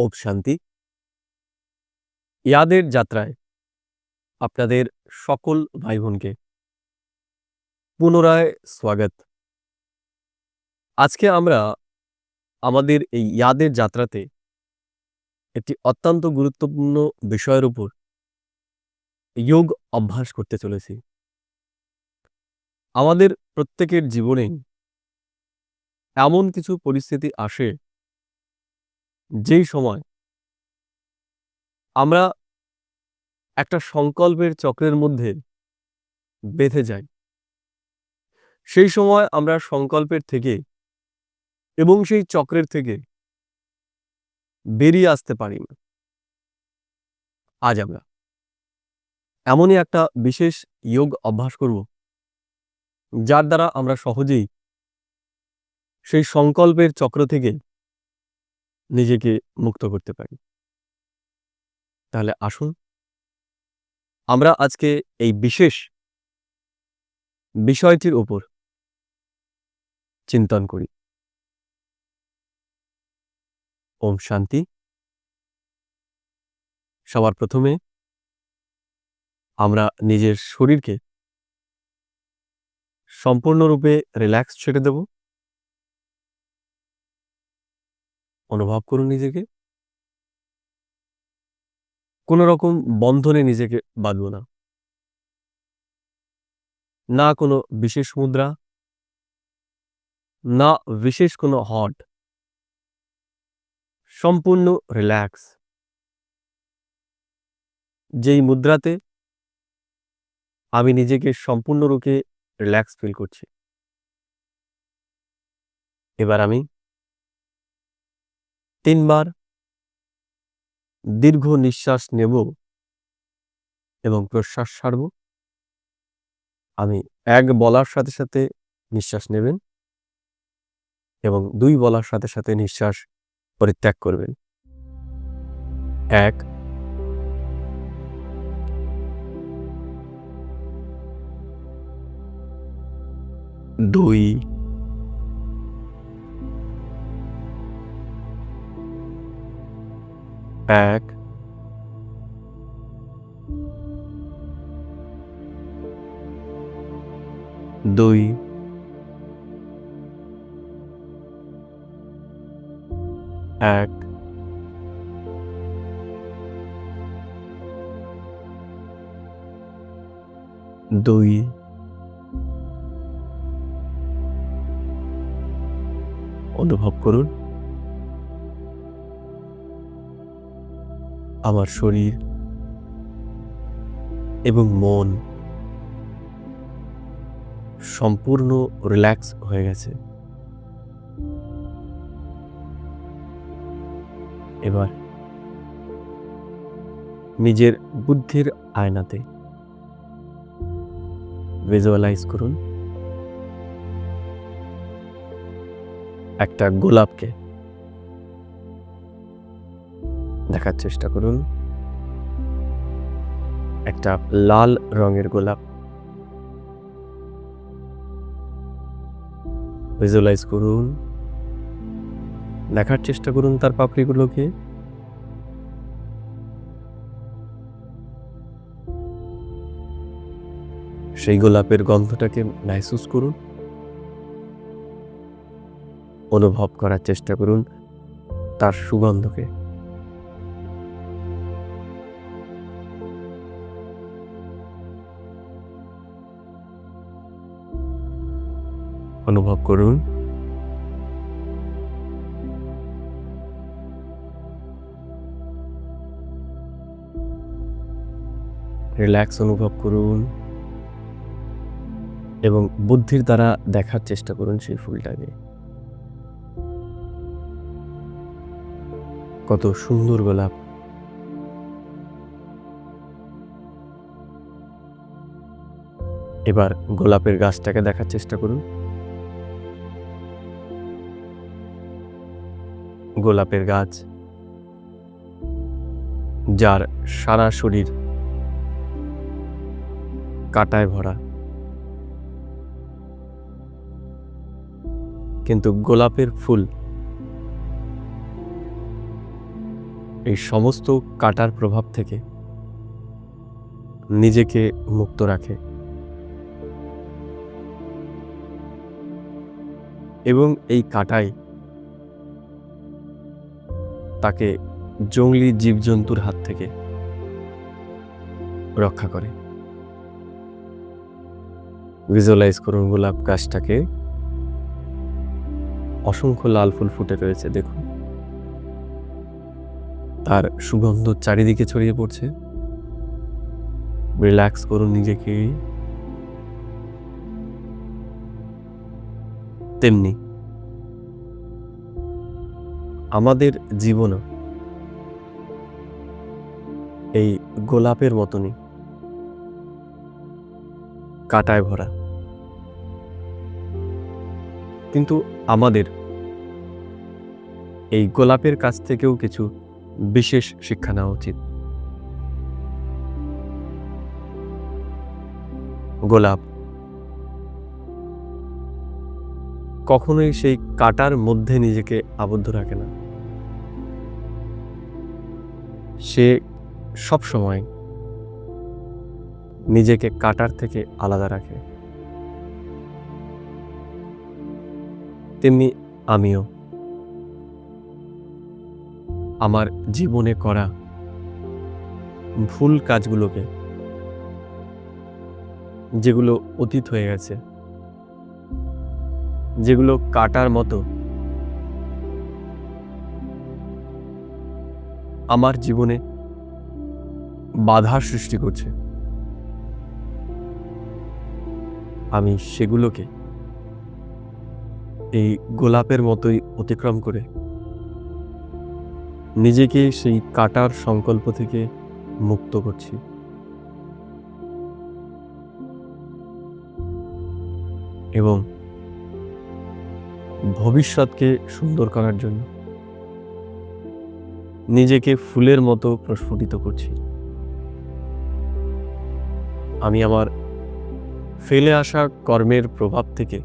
ওম শান্তি। ইয়াদের যাত্রায় আপনাদের সকল ভাই বোনকে পুনরায় স্বাগত। আজকে আমরা আমাদের এই ইয়াদের যাত্রাতে একটি অত্যন্ত গুরুত্বপূর্ণ বিষয়ের উপর যোগ অভ্যাস করতে চলেছি। আমাদের প্রত্যেকের জীবনে এমন কিছু পরিস্থিতি আসে যেই সময় আমরা একটা সংকল্পের চক্রের মধ্যে বেঁধে যাই। সেই সময় আমরা সংকল্পের থেকে এবং সেই চক্রের থেকে বেরিয়ে আসতে পারি না। আজ আমরা এমনই একটা বিশেষ যোগ অভ্যাস করব, যার দ্বারা আমরা সহজেই সেই সংকল্পের চক্র থেকে নিজেকে মুক্ত করতে পারি। তাহলে আসুন আমরা আজকে এই বিশেষ বিষয়টির উপর চিন্তন করি। ওম শান্তি। সবার প্রথমে আমরা নিজের শরীরকে সম্পূর্ণরূপে রিল্যাক্স ছেড়ে দেব। অনুভব করুন নিজেকে। কোনো রকম বন্ধনে নিজেকে বাঁধব না। না কোনো বিশেষ মুদ্রা, না বিশেষ কোনো হট, সম্পূর্ণ রিল্যাক্স। যেই মুদ্রাতে আমি নিজেকে সম্পূর্ণরূপে রিল্যাক্স ফিল করছি। এবার আমি 3 বার দীর্ঘ নিঃশ্বাস নেব এবং প্রশ্বাস ছাড়ব। আমি 1 বলার সাথে সাথে নিঃশ্বাস নেবেন এবং 2 বলার সাথে সাথে নিঃশ্বাস পরিত্যাগ করবেন। 1 2 1 2 1 2 অনুভব করুন আমার শরীর এবং মন সম্পূর্ণ রিল্যাক্স হয়ে গেছে। এবার নিজের বুদ্ধির আয়নাতে ভিজুয়ালাইজ করুন একটা গোলাপকে। দেখার চেষ্টা করুন একটা লাল রঙের গোলাপ। ভিজুয়ালাইজ করুন, দেখার চেষ্টা করুন তার পাপড়িগুলোকে। সেই গোলাপের গন্ধটাকে महसूस করুন। অনুভব করার চেষ্টা করুন তার সুগন্ধকে। অনুভব করুন রিল্যাক্স অনুভব করুন এবং বুদ্ধির দ্বারা দেখার চেষ্টা করুন সেই ফুলটাকে। কত সুন্দর গোলাপ। এবার গোলাপের গাছটাকে দেখার চেষ্টা করুন। গোলাপের গাছ যার সারা শরীর কাঁটায় ভরা, কিন্তু গোলাপের ফুল এই সমস্ত কাটার প্রভাব থেকে নিজেকে মুক্ত রাখে এবং এই কাটাই তাকে জঙ্গলি জীবজন্তুর হাত থেকে রক্ষা করে। ভিজুয়ালাইজ করুন গোলাপ গাছটাকে, অসংখ্য লাল ফুল ফুটে রয়েছে, দেখুন তার সুগন্ধ চারিদিকে ছড়িয়ে পড়ছে। রিল্যাক্স করুন নিজেকে। তেমনি আমাদের জীবনও এই গোলাপের মতনই কাঁটায় ভরা, কিন্তু আমাদের এই গোলাপের কাছ থেকেও কিছু বিশেষ শিক্ষা নেওয়া উচিত। গোলাপ কখনোই সেই কাঁটার মধ্যে নিজেকে আবদ্ধ রাখে না, সে সব সময় নিজেকে কাঁটার থেকে আলাদা রাখে। তেমনি আমিও আমার জীবনে করা ভুল কাজগুলোকে, যেগুলো অতীত হয়ে গেছে, যেগুলো কাটার মতো আমার জীবনে বাধার সৃষ্টি করছে, আমি সেগুলোকে এই গোলাপের মতোই অতিক্রম করে নিজেকে সেই কাটার সংকল্প থেকে মুক্ত করছি। এবং ভবিষ্যৎকে সুন্দর করার জন্য নিজেকে ফুলের মতো প্রস্ফুটিত করছি। আমি আমার ফেলে আসা কর্মের প্রভাব থেকে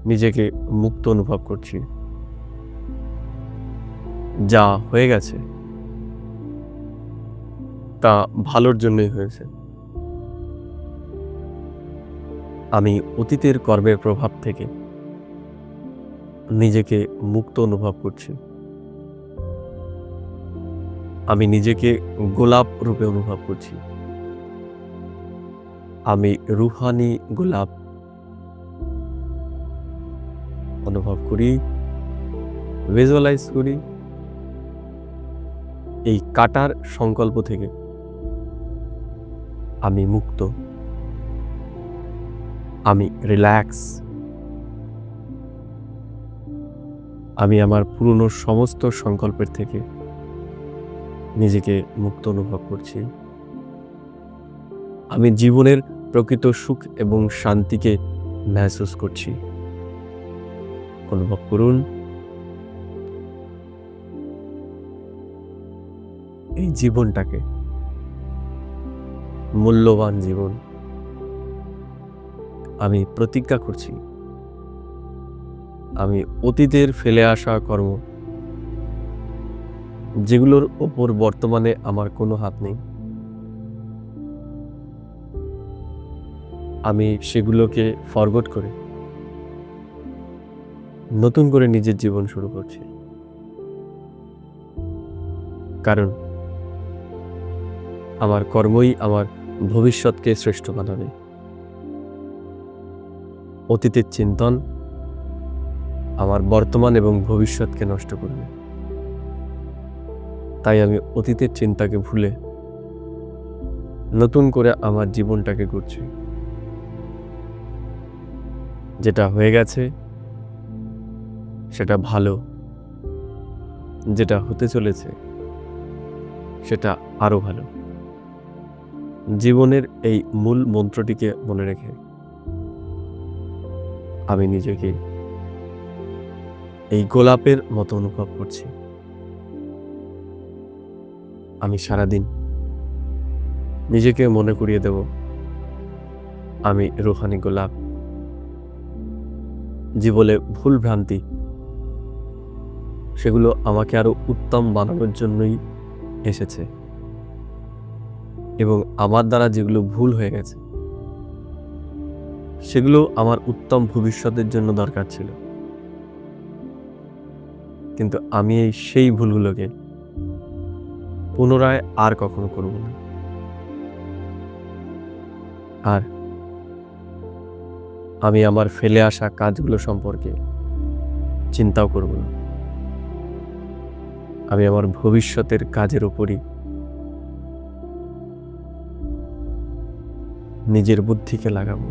নিজেকে মুক্ত অনুভব করছি। যা হয়ে গেছে তা ভালোর জন্যই হয়েছে। আমি অতীতের কর্মের প্রভাব থেকে নিজেকে মুক্ত অনুভব করছি। আমি নিজেকে গোলাপ রূপে অনুভব করছি। আমি রুহানি গোলাপ অনুভব করি, ভিজুয়ালাইজ করি। এই কাটার সংকল্প থেকে আমি মুক্ত, আমি রিল্যাক্স। আমি আমার পুরনো সমস্ত সংকল্পের থেকে নিজেকে মুক্ত অনুভব করছি। আমি জীবনের প্রকৃত সুখ এবং শান্তিকে মেহসুস করছি। অনুভব করুন এই জীবনটাকে, মূল্যবান জীবন। আমি প্রতিজ্ঞা করছি, আমি অতীতের ফেলে আসা কর্ম, যেগুলোর ওপর বর্তমানে আমার কোনো হাত নেই, আমি সেগুলোকে ফরগট করে নতুন করে নিজের জীবন শুরু করছি। কারণ আমার কর্মই আমার ভবিষ্যৎকে শ্রেষ্ঠ বানাবে। অতীতের চিন্তন আমার বর্তমান এবং ভবিষ্যৎকে নষ্ট করবে। তাই আমি অতীতের চিন্তাকে ভুলে নতুন করে আমার জীবনটাকে গড়ছি। যেটা হয়ে গেছে সেটা ভালো, যেটা হতে চলেছে সেটা আরো ভালো। জীবনের এই মূল মন্ত্রটিকে মনে রেখে আমি নিজেকে এই গোলাপের মতো অনুভব করছি। আমি সারাদিন নিজেকে মনে করিয়ে দেব আমি রুহানি গোলাপ। জীবনে ভুল ভ্রান্তি সেগুলো আমাকে আরো উত্তম বানানোর জন্যই এসেছে, এবং আমার দ্বারা যেগুলো ভুল হয়ে গেছে সেগুলো আমার উত্তম ভবিষ্যতের জন্য দরকার ছিল। কিন্তু আমি সেই ভুলগুলোকে পুনরায় আর কখনো করব না। আর আমি আমার ফেলে আসা কাজগুলো সম্পর্কে চিন্তাও করব না। আমি আমার ভবিষ্যতের কাজের উপরই নিজের বুদ্ধিকে লাগাবো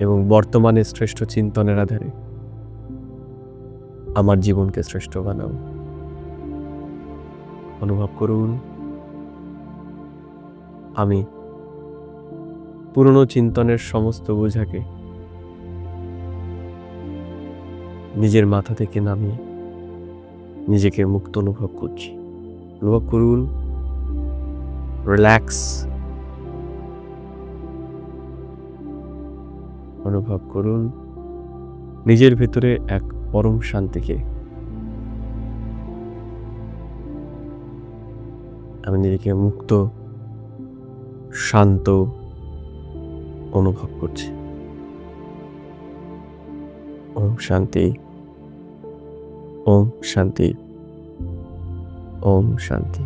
এবং বর্তমানে শ্রেষ্ঠ চিন্তনের আধারে আমার জীবনকে শ্রেষ্ঠ বানাবো। অনুভব করুন, আমি পুরনো চিন্তনের সমস্ত বোঝাকে নিজের মাথা থেকে নামিয়ে নিজেকে মুক্ত অনুভব করছি। অনুভব করুন, রিল্যাক্স। অনুভব করুন নিজের ভেতরে এক পরম শান্তিকে। আমি নিজেকে মুক্ত, শান্ত অনুভব করছি। ওম শান্তি, ওম শান্তি, ওম শান্তি।